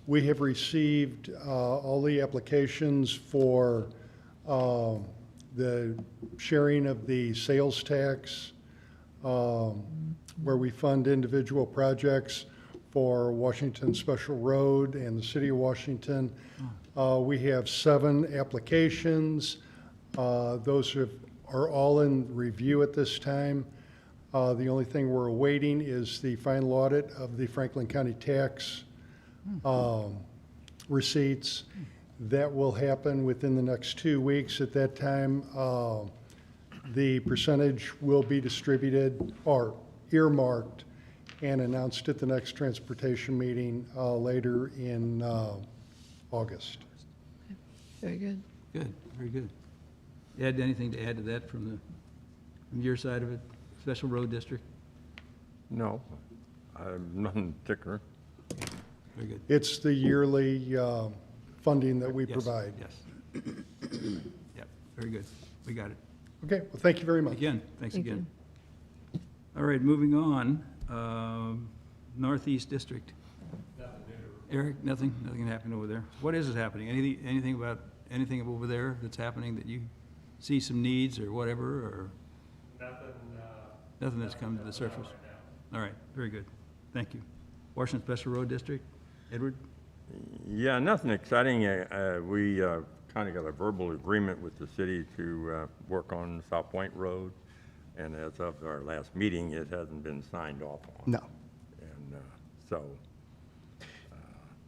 We have received all the applications for the sharing of the sales tax, where we fund individual projects for Washington Special Road and the City of Washington. We have 7 applications. Those are all in review at this time. The only thing we're awaiting is the final audit of the Franklin County tax receipts. That will happen within the next 2 weeks. At that time, the percentage will be distributed or earmarked and announced at the next transportation meeting later in August. Very good. Good, very good. Ed, anything to add to that from your side of it, Special Road District? No, nothing particular. Very good. It's the yearly funding that we Yes, provide. Yes. Yep, very good. We got it. Okay, well, thank you very much. Again, thanks Thank again. All right, moving on, Northeast District. Eric, nothing happened over there. What is happening? Anything over there that's happening that you see some needs or whatever, or? Nothing that's come to the surface? All right, very good. Thank you. Washington Special Road District, Edward? Yeah, nothing exciting. We kind of got a verbal agreement with the city to work on South Point Road, and as of our last meeting, it hasn't been signed off on. No. And so,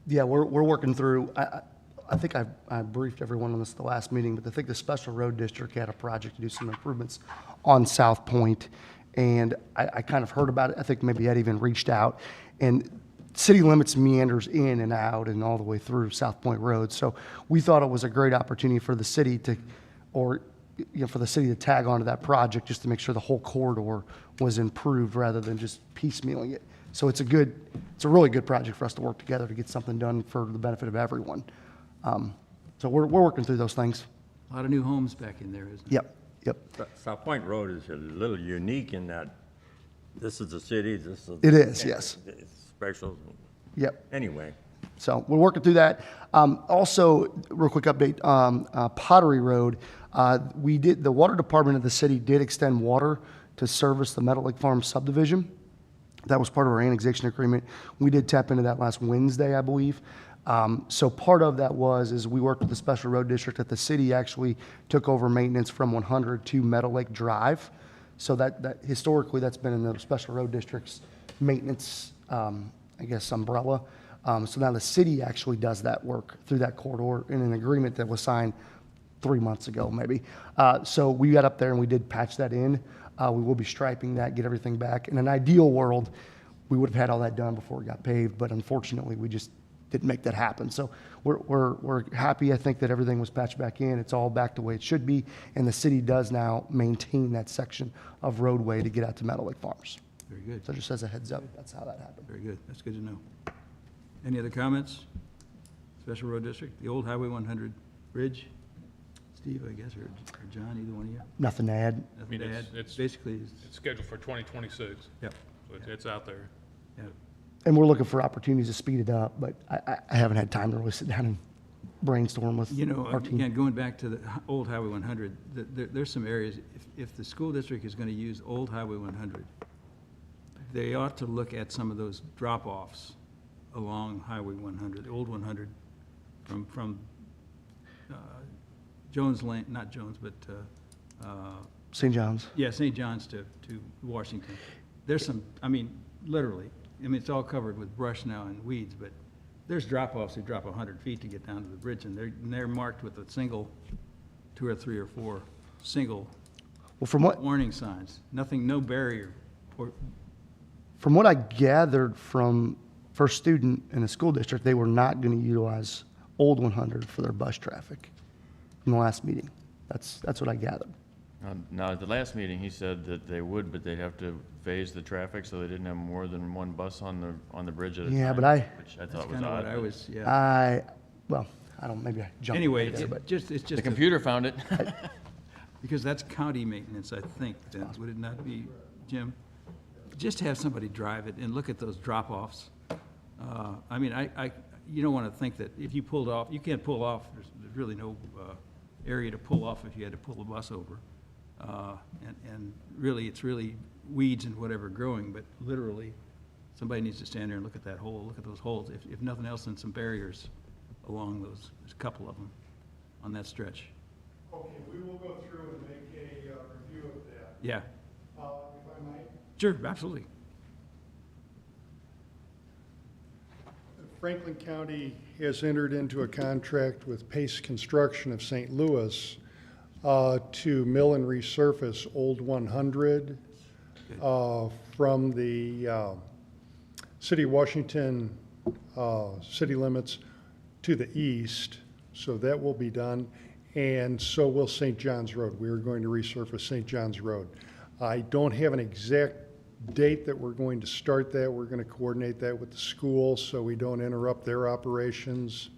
Yeah, we're working through, I think I briefed everyone on this at the last meeting, but I think the Special Road District had a project to do some improvements on South Point, and I kind of heard about it. I think maybe Ed even reached out, and city limits meanders in and out and all the way through South Point Road. So we thought it was a great opportunity for the city to, or for the city to tag onto that project just to make sure the whole corridor was improved rather than just piecemealing it. So it's a really good project for us to work together to get something done for the benefit of everyone. So we're working through those things. A lot of new homes back in there, isn't it? Yep. South Point Road is a little unique in that this is the city, this is. It is, yes. It's special. Yep. Anyway. So we're working through that. Also, real quick update, Pottery Road, the water department of the city did extend water to service the Meadow Lake Farm subdivision. That was part of our annexation agreement. We did tap into that last Wednesday, I believe. So part of that is we worked with the Special Road District that the city actually took over maintenance from 100 to Meadow Lake Drive. So that historically, that's been in the Special Road District's maintenance, umbrella. So now the city actually does that work through that corridor in an agreement that was signed 3 months ago, maybe. So we got up there and we did patch that in. We will be striping that, get everything back. In an ideal world, we would have had all that done before it got paved, but unfortunately, we just didn't make that happen. So we're happy, I think, that everything was patched back in. It's all back the way it should be, and the city does now maintain that section of roadway to get out to Meadow Lake Farms. Very good, So just as a heads up, that's how that happened. very good. That's good to know. Any other comments? Special Road District, the old Highway 100 bridge? Steve, I guess, or John, either one of you? Nothing to add. Nothing to add? it's Basically, It's scheduled for 2026, yep, so it's out there. yep. And we're looking for opportunities to speed it up, but I haven't had time to really sit down and brainstorm with You know, our team. again, going back to the old Highway 100, there's some areas, if the school district is going to use old Highway 100, they ought to look at some of those drop-offs along Highway 100, the old 100, from Jones Lane, not Jones, but, St. John's. yeah, St. John's to Washington. There's some, I mean, literally, it's all covered with brush now and weeds, but there's drop-offs that drop 100 feet to get down to the bridge, and they're marked with a single, 2 or 3 or 4 single Well, from what warning signs. Nothing, no barrier. From what I gathered from First Student in the school district, they were not going to utilize Old 100 for their bus traffic in the last meeting. That's what I gathered. Now, at the last meeting, he said that they would, but they'd have to phase the traffic so they didn't have more than one bus on the bridge at a time. Yeah, but Which I That's thought was kind of what odd. I was, yeah. I don't, maybe I jumped. Anyway, there, but it's The just, computer found it. because that's county maintenance, I think, then, would it not be, Jim? Just have somebody drive it and look at those drop-offs. I mean, you don't want to think that if you pulled off, you can't pull off, there's really no area to pull off if you had to pull the bus over. And really, it's really weeds and whatever growing, but literally, somebody needs to stand there and look at that hole, look at those holes, if nothing else, then some barriers along those, there's a couple of them on that stretch. Okay, we will go through and make a review of that. Yeah, If I might. sure, absolutely. Franklin County has entered into a contract with Pace Construction of St. Louis to mill and resurface Old 100 from the City of Washington city limits to the east. So that will be done. And so will St. John's Road. We are going to resurface St. John's Road. I don't have an exact date that we're going to start that. We're going to coordinate that with the school so we don't interrupt their operations.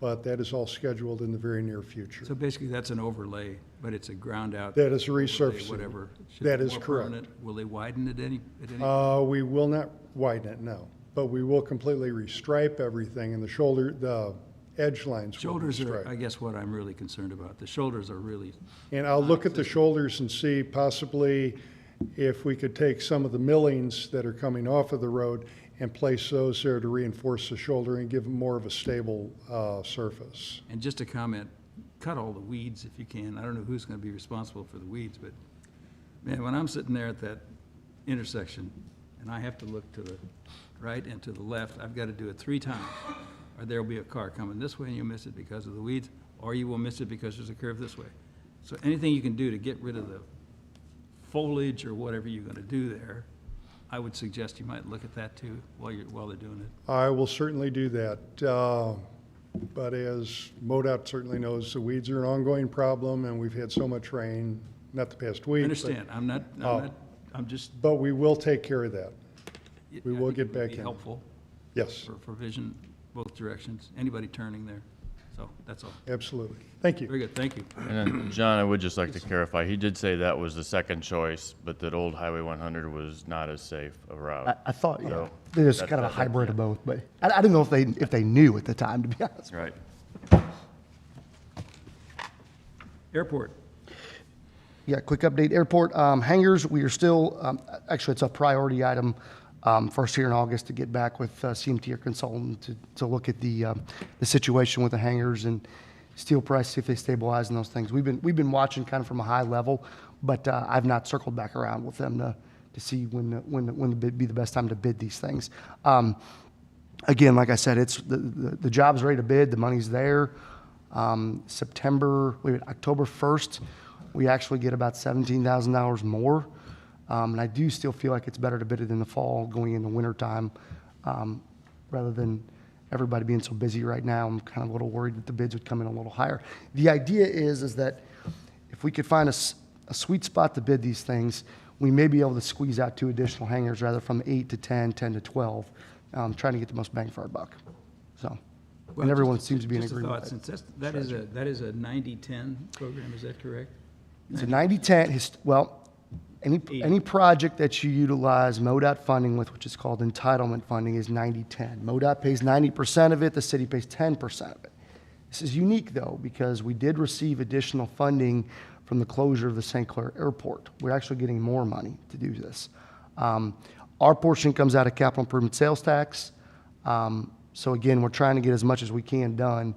But that is all scheduled in the very near future. So basically, that's an overlay, but it's a ground out. That is a overlay, resurfacing. Whatever. Should That be is more correct. permanent. Will they widen it at any? We will not widen it, no. But we will completely restripe everything and the edge lines will be Shoulders are, striped. I guess, what I'm really concerned about. The shoulders are really, And I'll look at the shoulders and see possibly if we could take some of the millings that are coming off of the road and place those there to reinforce the shoulder and give them more of a stable surface. and just a comment, cut all the weeds if you can. I don't know who's going to be responsible for the weeds, but man, when I'm sitting there at that intersection and I have to look to the right and to the left, I've got to do it 3 times. Or there'll be a car coming this way and you'll miss it because of the weeds, or you will miss it because there's a curve this way. So anything you can do to get rid of the foliage or whatever you're going to do there, I would suggest you might look at that too while they're doing it. I will certainly do that. But as MoDOT certainly knows, the weeds are an ongoing problem and we've had so much rain, not the past week. I but- understand. I'm just. But we will take care of that. We I will think get it would back be in. helpful Yes, for vision, both directions, anybody turning there. So that's all. absolutely. Thank you. Very good, thank you. And then, John, I would just like to clarify, he did say that was the second choice, but that old Highway 100 was not as safe a route. I thought, yeah, So, there's that's- kind of a that's- hybrid yeah. of both, but I didn't know if they knew at the time, to be honest. Right. Airport, Yeah, quick update, airport hangars, we are still, actually, it's a priority item first here in August to get back with CMT or consultant to look at the situation with the hangars and steel price, see if they stabilize and those things. We've been watching kind of from a high level, but I've not circled back around with them to see when the bid be the best time to bid these things. Again, like I said, it's the job's ready to bid, the money's there. October 1st, we actually get about $17,000 more. And I do still feel like it's better to bid it in the fall, going into wintertime, rather than everybody being so busy right now. I'm kind of a little worried that the bids would come in a little higher. The idea is that if we could find a sweet spot to bid these things, we may be able to squeeze out 2 additional hangars rather from 8 to 10, 10 to 12, trying to get the most bang for our buck. So, Well, and everyone just- seems to be in just a agreement thought, with that. since that is a 90-10 program, is that correct? It's a 90-10, well, any project that you utilize MoDOT funding with, which is called entitlement funding, is 90-10. MoDOT pays 90% of it, the city pays 10% of it. This is unique, though, because we did receive additional funding from the closure of the St. Clair Airport. We're actually getting more money to do this. Our portion comes out of capital improvement sales tax. So again, we're trying to get as much as we can done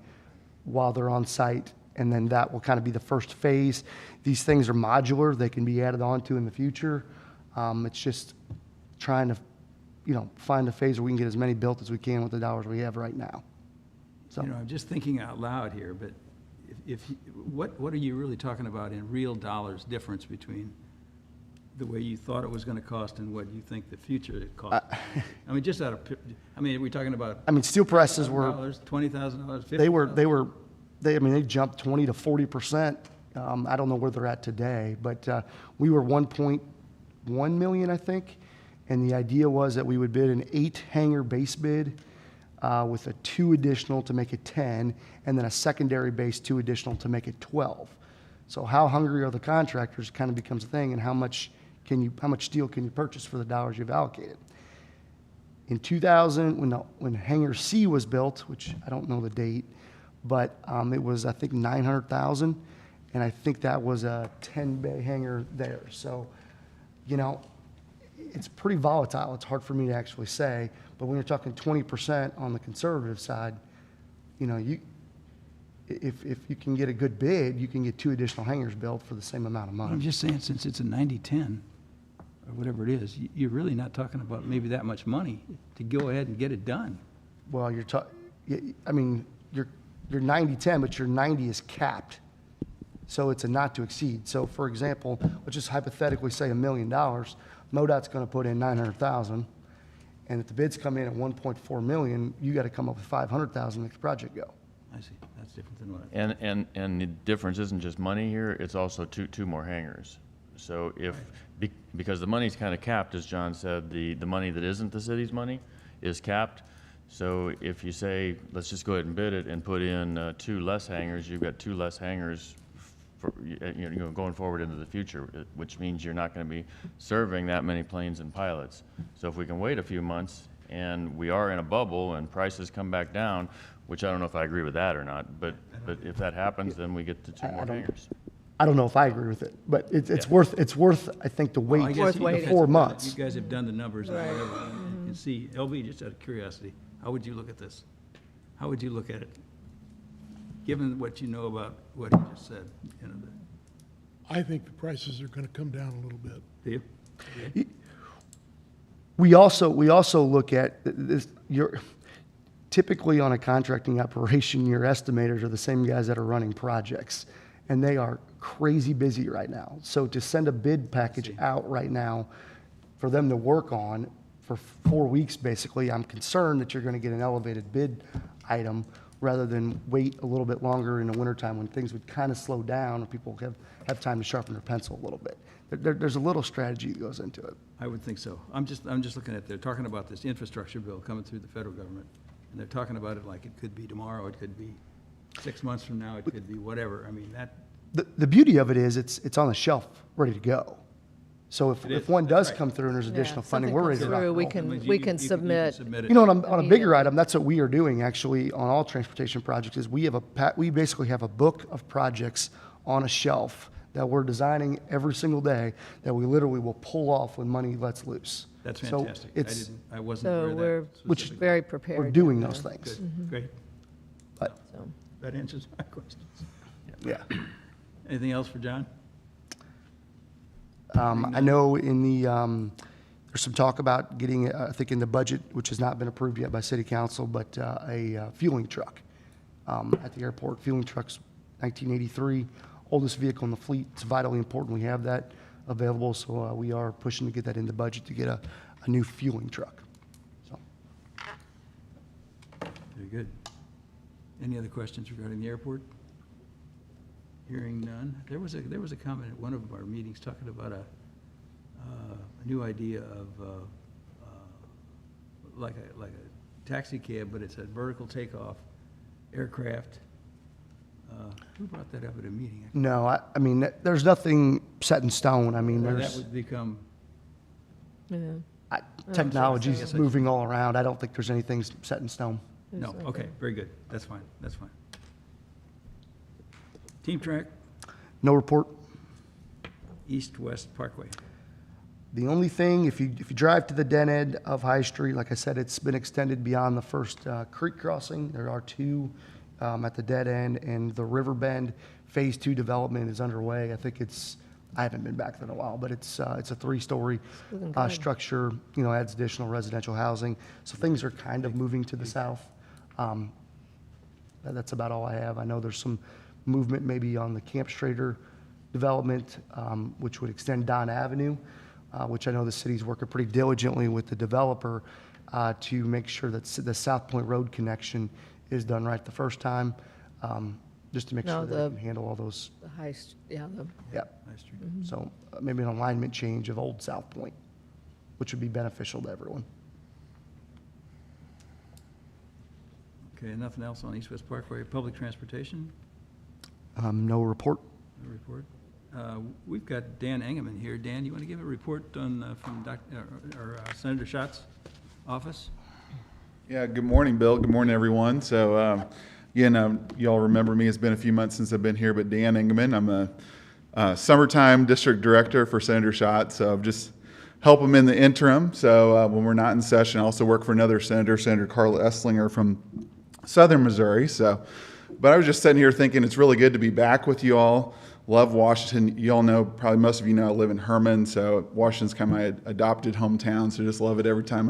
while they're on site, and then that will kind of be the first phase. These things are modular, they can be added on to in the future. It's just trying to, find a phase where we can get as many built as we can with the dollars we have right now. So, I'm just thinking out loud here, but what are you really talking about in real dollars difference between the way you thought it was going to cost and what you think the future cost? I mean, just are we talking about steel prices were, $20,000, $50,000? they jumped 20 to 40%. I don't know where they're at today, but we were 1.1 million, I think. And the idea was that we would bid an 8 hanger base bid with a 2 additional to make it 10, and then a secondary base 2 additional to make it 12. So how hungry are the contractors kind of becomes a thing, and how much steel can you purchase for the dollars you've allocated? In 2000, when Hangar C was built, which I don't know the date, but it was, I think, 900,000, and I think that was a 10-bay hangar there. So, you know, it's pretty volatile. It's hard for me to actually say, but when you're talking 20% on the conservative side, you know, if you can get a good bid, you can get 2 additional hangars built for the same amount of I'm money. just saying, since it's a 90-10, or whatever it is, you're really not talking about maybe that much money to go ahead and get it done. Well, I mean, you're 90-10, but your 90 is capped. So it's a not to exceed. So for example, let's just hypothetically say $1 million. MoDOT's going to put in 900,000. And if the bids come in at 1.4 million, you got to come up with 500,000 to make the project go. I see, that's different than what I. And the difference isn't just money here, it's also two more hangars. So because the money's kind of capped, as John said, the money that isn't the city's money is capped. So if you say, let's just go ahead and bid it and put in 2 less hangars, you've got 2 less hangars for, you know, going forward into the future, which means you're not going to be serving that many planes and pilots. So if we can wait a few months and we are in a bubble and prices come back down, which I don't know if I agree with that or not, but if that happens, then we get the 2 more hangars. I don't know if I agree with it, but it's worth, I think, to Well, I wait guess you guys the have 4 done it. months. You guys have done the numbers and whatever. You can see, LB, just out of curiosity, how would you look at this? How would you look at it? Given what you know about what he just said, you know, I think the prices are going to come down a little bit. do you? We also look at this, typically on a contracting operation, your estimators are the same guys that are running projects, and they are crazy busy right now. So to send a bid package out right now for them to work on for 4 weeks, basically, I'm concerned that you're going to get an elevated bid item rather than wait a little bit longer in the wintertime when things would kind of slow down and people have time to sharpen their pencil a little bit. There's a little strategy that goes into it. I would think so. I'm just looking at, they're talking about this infrastructure bill coming through the federal government, and they're talking about it like it could be tomorrow, it could be 6 months from now, it could be whatever. I mean, that, The beauty of it is it's on the shelf, ready to go. So It if is. one That's does right. come through and there's Yeah, additional funding, something we're comes ready to rock through, and we roll. can- you can submit. submit it. You know, on a bigger item, that's what we are doing actually on all transportation projects is we basically have a book of projects on a shelf that we're designing every single day that we literally will pull off when money lets loose. That's So fantastic. I wasn't So aware of we're that. Which- specifically. very prepared. We're doing down those there. things. Good, great. But, So, That answers my questions. yeah. Anything else for John? I know in the, there's some talk about getting, I think in the budget, which has not been approved yet by city council, but a fueling truck at the airport. Fueling truck's 1983, oldest vehicle in the fleet. It's vitally important we have that available, so we are pushing to get that in the budget to get a new fueling truck. So, Very good. Any other questions regarding the airport? Hearing none. There was a comment at one of our meetings talking about a new idea of like a taxi cab, but it's a vertical takeoff aircraft. Who brought that up at a meeting? no, I mean, there's nothing set in stone. I mean, That there's, would become, yeah. technology's Yes, I- moving all around. I don't think there's anything set in stone. no, okay, very good. That's fine, that's fine. Team Track, No report. East-West Parkway. The only thing, if you drive to the dead end of High Street, like I said, it's been extended beyond the first creek crossing. There are 2 at the dead end, and the River Bend Phase 2 development is underway. I haven't been back there in a while, but it's a 3-story looking good. structure, you know, adds additional residential housing. So things are kind of moving to the south. That's about all I have. I know there's some movement maybe on the Camp Strader development, which would extend Don Avenue, which I know the city's working pretty diligently with the developer to make sure that the South Point Road connection is done right the first time, just to make No, sure that the- it can handle all those, The high, yeah, yeah. Nice street. So maybe an alignment change of Old South Point, which would be beneficial to everyone. Okay, nothing else on East-West Parkway. Public transportation, No report. no report. We've got Dan Engelman here. Dan, you want to give a report on, from Senator Schott's office? Yeah, good morning, Bill. Good morning, everyone. So, you all remember me. It's been a few months since I've been here, but Dan Engelman, I'm a summertime district director for Senator Schatz. So I'm just help him in the interim. So when we're not in session, I also work for another senator, Senator Carla Esslinger from Southern Missouri. So, but I was just sitting here thinking it's really good to be back with you all. Love Washington. You all know, probably most of you know, I live in Herman, so Washington's kind of my adopted hometown. So just love it every time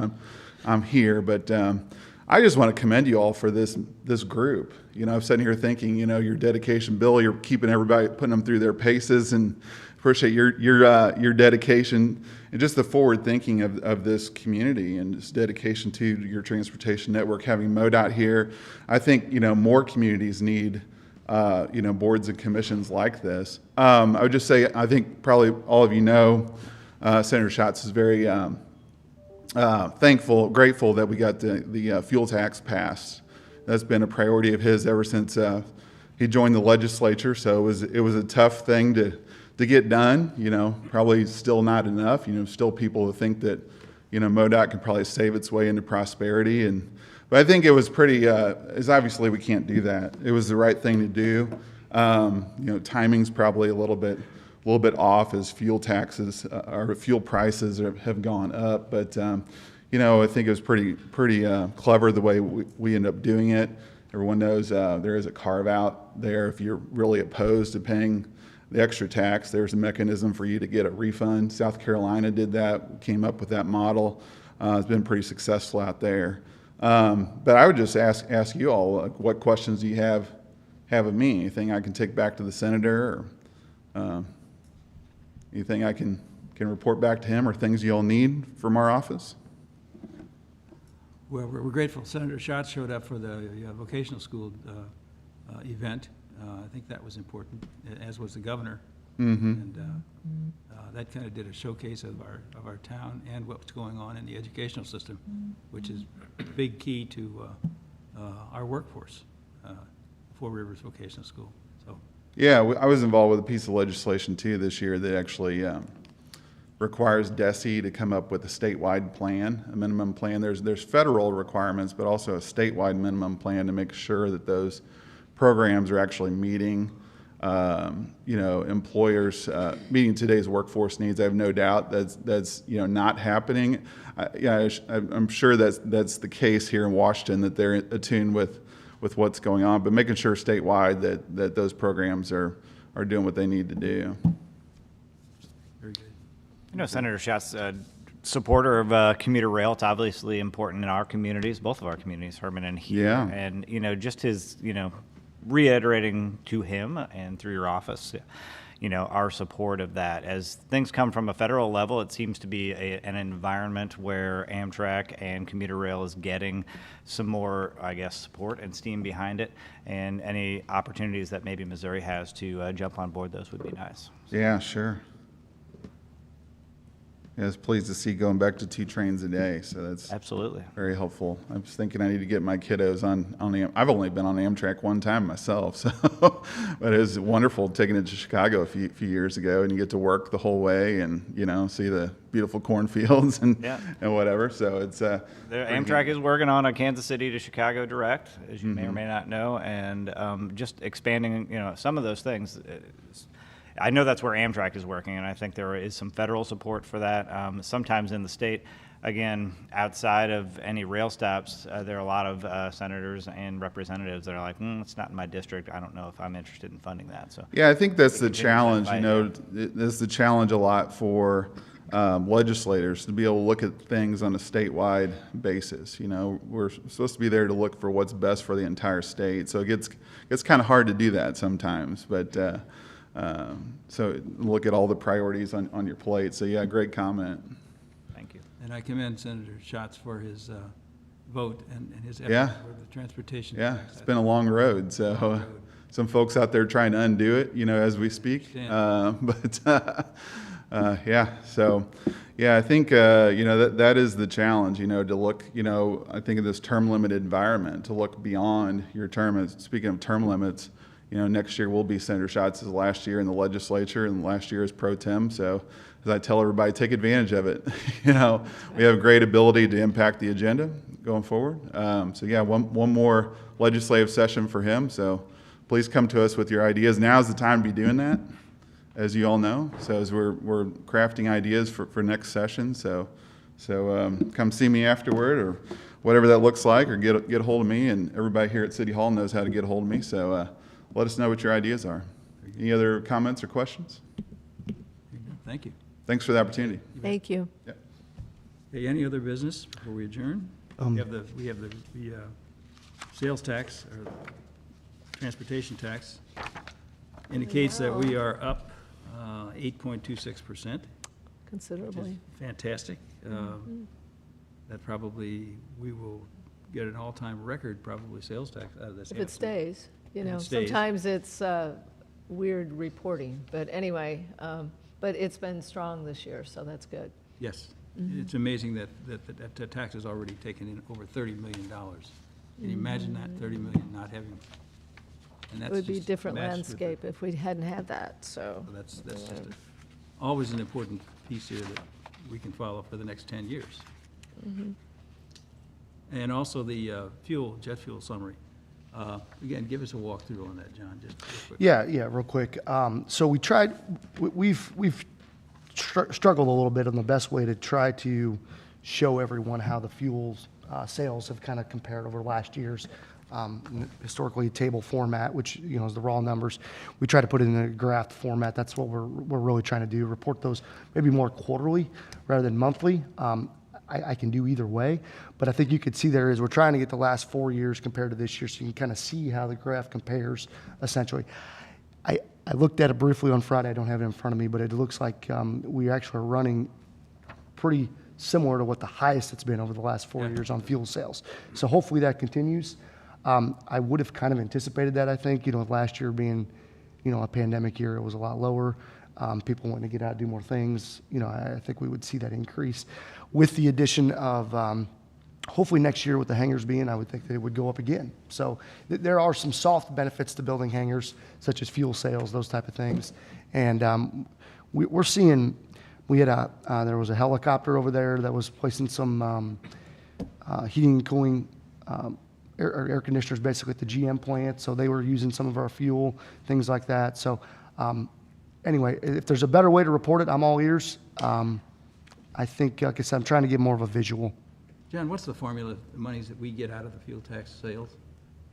I'm here. But I just want to commend you all for this group. I'm sitting here thinking, your dedication, Bill. You're keeping everybody, putting them through their paces, and appreciate your dedication and just the forward thinking of this community and just dedication to your transportation network. Having MoDOT here, I think more communities need boards and commissions like this. I would just say, I think probably all of you know, Senator Schatz is very grateful that we got the fuel tax passed. That's been a priority of his ever since he joined the legislature. So it was a tough thing to get done. Probably still not enough. Still people who think that MoDOT could probably save its way into prosperity. But I think it was pretty. Is obviously we can't do that. It was the right thing to do. Timing's probably a little bit off as fuel taxes or fuel prices have gone up. But I think it was pretty clever the way we ended up doing it. Everyone knows there is a carve out there. If you're really opposed to paying the extra tax, there's a mechanism for you to get a refund. South Carolina did that, came up with that model. It's been pretty successful out there. But I would just ask you all, what questions do you have of me? Anything I can take back to the senator, or anything I can report back to him, or things you all need from our office? Well, we're grateful Senator Schatz showed up for the vocational school event. I think that was important, as was the governor. And that kind of did a showcase of our town and what's going on in the educational system, which is a big key to our workforce, Four Rivers Vocational School. So, yeah, I was involved with a piece of legislation too this year that actually requires DESE to come up with a statewide plan, a minimum plan. There's federal requirements, but also a statewide minimum plan to make sure that those programs are actually meeting employers meeting today's workforce needs. I have no doubt that's not happening. I'm sure that's the case here in Washington, that they're attuned with what's going on, but making sure statewide that those programs are doing what they need to do. very good. Senator Schatz, supporter of commuter rail. It's obviously important in our communities, both of our communities, Herman and here. Yeah. And just his reiterating to him and through your office, our support of that. As things come from a federal level, it seems to be an environment where Amtrak and commuter rail is getting some more, support and steam behind it. And any opportunities that maybe Missouri has to jump on board those would be nice. Yeah, sure. I was pleased to see going back to 2 trains a day, so that's absolutely very helpful. I was thinking I need to get my kiddos on I've only been on Amtrak one time myself, so but it was wonderful taking it to Chicago a few years ago, and you get to work the whole way and see the beautiful cornfields and whatever. So it's Amtrak is working on a Kansas City to Chicago direct, as you may or may not know, and just expanding some of those things. I know that's where Amtrak is working, and I think there is some federal support for that. Sometimes in the state, again, outside of any rail stops, there are a lot of senators and representatives that are like, it's not in my district. I don't know if I'm interested in funding that. So yeah, I think that's the challenge. That's the challenge a lot for legislators, to be able to look at things on a statewide basis. We're supposed to be there to look for what's best for the entire state, so it gets kind of hard to do that sometimes, but so look at all the priorities on your plate. So yeah, great comment. Thank you. And I commend Senator Schatz for his vote and his effort Yeah. for the transportation. Yeah, tax. it's been a long road. So some folks out there trying to undo it, as we speak. Yeah, so yeah, I think that is the challenge. To look. I think of this term limited environment, to look beyond your term. Speaking of term limits, next year will be Senator Schatz' last year in the legislature and last year as pro tem. So as I tell everybody, take advantage of it. We have great ability to impact the agenda going forward. So yeah, one more legislative session for him. So please come to us with your ideas. Now's the time to be doing that, as you all know. So as we're crafting ideas for next session. So come see me afterward or whatever that looks like, or get a hold of me. And everybody here at City Hall knows how to get a hold of me. So let us know what your ideas are. Any other comments or questions? Thank you. Thanks for the opportunity. Thank you. Yeah. Hey, any other business before we adjourn? We have the sales tax, or transportation tax, indicates that we are up 8.26%. Considerably. Fantastic. That probably, we will get an all-time record, probably, sales tax out of this. If it stays, If it stays. sometimes it's weird reporting, but anyway, but it's been strong this year, so that's good. Yes. It's amazing that the tax has already taken in over $30 million. Can you imagine that, 30 million not having? And It that's would be a just different matched with landscape if we hadn't had that, so. So that's just always an important piece here that we can follow for the next 10 years. And also the jet fuel summary. Again, give us a walkthrough on that, John, just real quick. Yeah, real quick. So we've struggled a little bit on the best way to try to show everyone how the fuels sales have kind of compared over last year's. Historically, table format, which is the raw numbers. We try to put it in a graph format. That's what we're really trying to do. Report those maybe more quarterly rather than monthly. I can do either way, but I think you could see we're trying to get the last 4 years compared to this year, so you can kind of see how the graph compares. Essentially, I looked at it briefly on Friday. I don't have it in front of me, but it looks like we actually are running pretty similar to what the highest it's been over the last 4 years on fuel sales. So hopefully that continues. I would have kind of anticipated that, I think, last year being, a pandemic year, it was a lot lower. People wanting to get out and do more things. I think we would see that increase. With the addition of, hopefully next year with the hangars being, I would think that it would go up again. So there are some soft benefits to building hangars, such as fuel sales, those type of things. And we're seeing, there was a helicopter over there that was placing some heating and cooling air conditioners basically at the GM plant, so they were using some of our fuel, things like that. So anyway, if there's a better way to report it, I'm all ears. I think, like I said, I'm trying to get more of a visual. John, what's the formula, the monies that we get out of the fuel tax sales?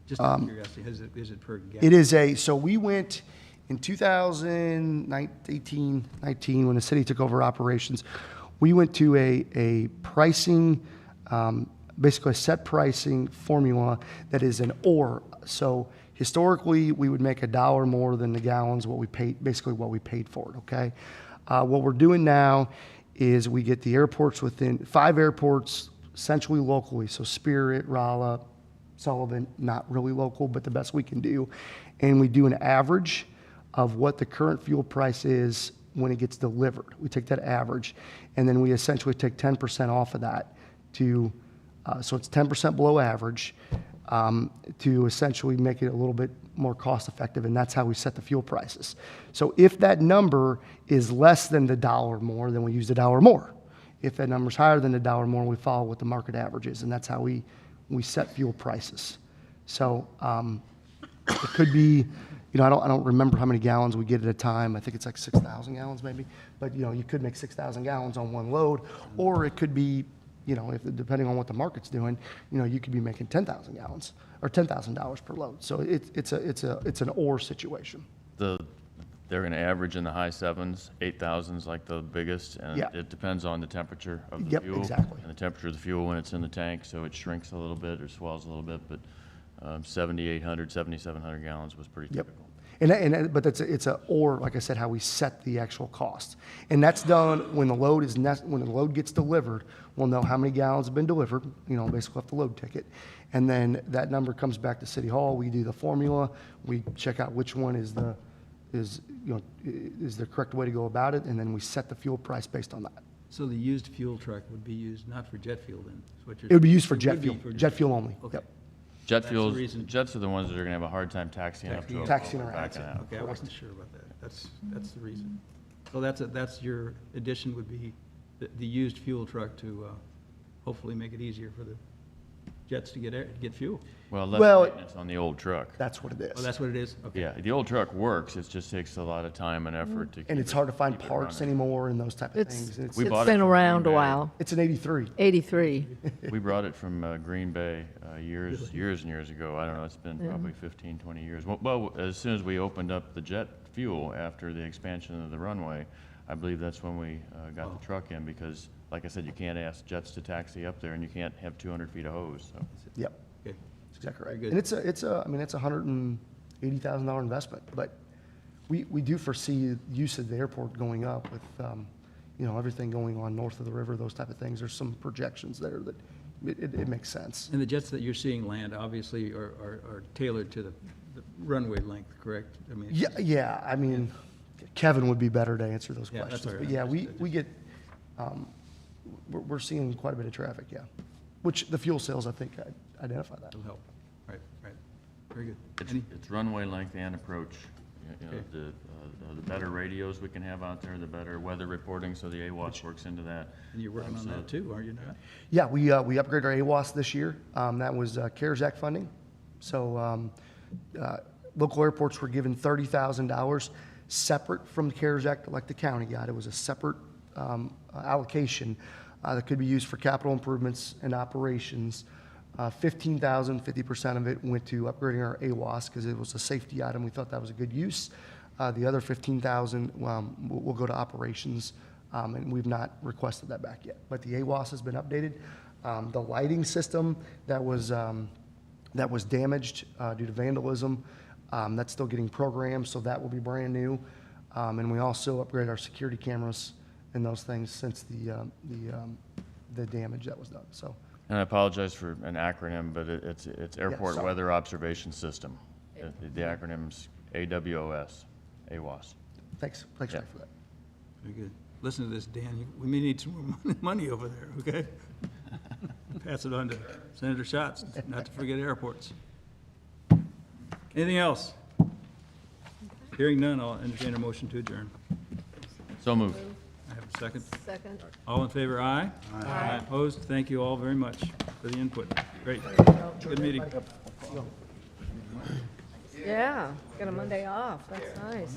Just out of curiosity, is it per gallon? It is so we went in 2019, when the city took over operations, we went to a pricing, basically a set pricing formula that is an OR. So historically, we would make $1 more than the gallons, basically what we paid for it, okay? What we're doing now is we get the airports within 5 airports, essentially locally, so Spirit, Rolla, Sullivan, not really local, but the best we can do. And we do an average of what the current fuel price is when it gets delivered. We take that average, and then we essentially take 10% off of that so it's 10% below average to essentially make it a little bit more cost effective, and that's how we set the fuel prices. So if that number is less than the $1 more, then we use the $1 more. If that number is higher than the $1 more, we follow what the market average is, and that's how we set fuel prices. So it could be, I don't remember how many gallons we get at a time. I think it's like 6,000 gallons maybe, but you could make 6,000 gallons on one load, or it could be, depending on what the market's doing, you could be making 10,000 gallons or $10,000 per load. So it's an or situation. They're going to average in the high 7s, 8,000s like the biggest, and Yeah. it depends on the temperature of the Yep, fuel. exactly. And the temperature of the fuel when it's in the tank, so it shrinks a little bit or swells a little bit, but 7,800, 7,700 gallons was pretty Yep. typical. But it's or, like I said, how we set the actual cost. And that's done when the load gets delivered. We'll know how many gallons have been delivered, basically off the load ticket. And then that number comes back to City Hall. We do the formula. We check out which one is the correct way to go about it, and then we set the fuel price based on that. So the used fuel truck would be used not for jet fuel then? Is what you're It would be used for It jet would be fuel, jet fuel only. Okay. Yep. Jet the fuels, reason. jets are the ones that are gonna have a hard time taxiing up to a. Taxiing around, backing out. Okay, I wasn't sure about that. That's the reason. So that's your addition would be the used fuel truck to hopefully make it easier for the jets to get fuel. Well, Well, less maintenance on the old truck. That's what it is. Oh, that's what it is? Okay. Yeah, the old truck works, it just takes a lot of time and effort to keep And it's it- hard to find keep it parts running. anymore and those type of It's, things. And We it's bought it been from around a Green Bay. while. It's an 83. 83. We brought it from Green Bay years and years ago. I don't know, it's been probably 15, 20 years. Well, as soon as we opened up the jet fuel after the expansion of the runway, I believe that's when we got the truck in because, like I said, you can't ask jets to taxi up there and you can't have 200 feet of hose, so. Yep, Okay. that's exactly Very right. good. And it's a $180,000 investment, but we do foresee use of the airport going up with, everything going on north of the river, those type of things. There's some projections there that it makes sense. And the jets that you're seeing land obviously are tailored to the runway length, correct? I mean, Yeah, I mean, Kevin would be better to answer those Yeah, that's questions. all right. But yeah, we get, we're seeing quite a bit of traffic, yeah. Which the fuel sales, I think, identify that. It'll help. Right. Very good. It's, Any- it's runway length and approach. You know, Okay. the better radios we can have out there, the better weather reporting, so the AWACS works into that. And you're working on So- that too, are you not? Yeah, we upgraded our AWAS this year. That was CARES Act funding. So local airports were given $30,000 separate from the CARES Act, like the county got. It was a separate allocation that could be used for capital improvements and operations. 15,000, 50% of it went to upgrading our AWAS because it was a safety item. We thought that was a good use. The other 15,000 will go to operations, and we've not requested that back yet. But the AWAS has been updated. The lighting system that was damaged due to vandalism, that's still getting programmed, so that will be brand new. And we also upgraded our security cameras and those things since the damage that was done. So And I apologize for an acronym, but it's Airport sorry. Weather Observation System. The acronym's AWOS, AWOS. thanks, Yeah. Ray, for that. Very good. Listen to this, Dan. We may need some more money over there, okay? Pass it on to Senator Schatz, not to forget airports. Anything else? Hearing none, I'll entertain a motion to adjourn. So moved. I have a second. Second. All in favor, aye? Aye. Opposed? Thank you all very much for the input. Great. Good meeting. Yeah, got a Monday off. That's nice.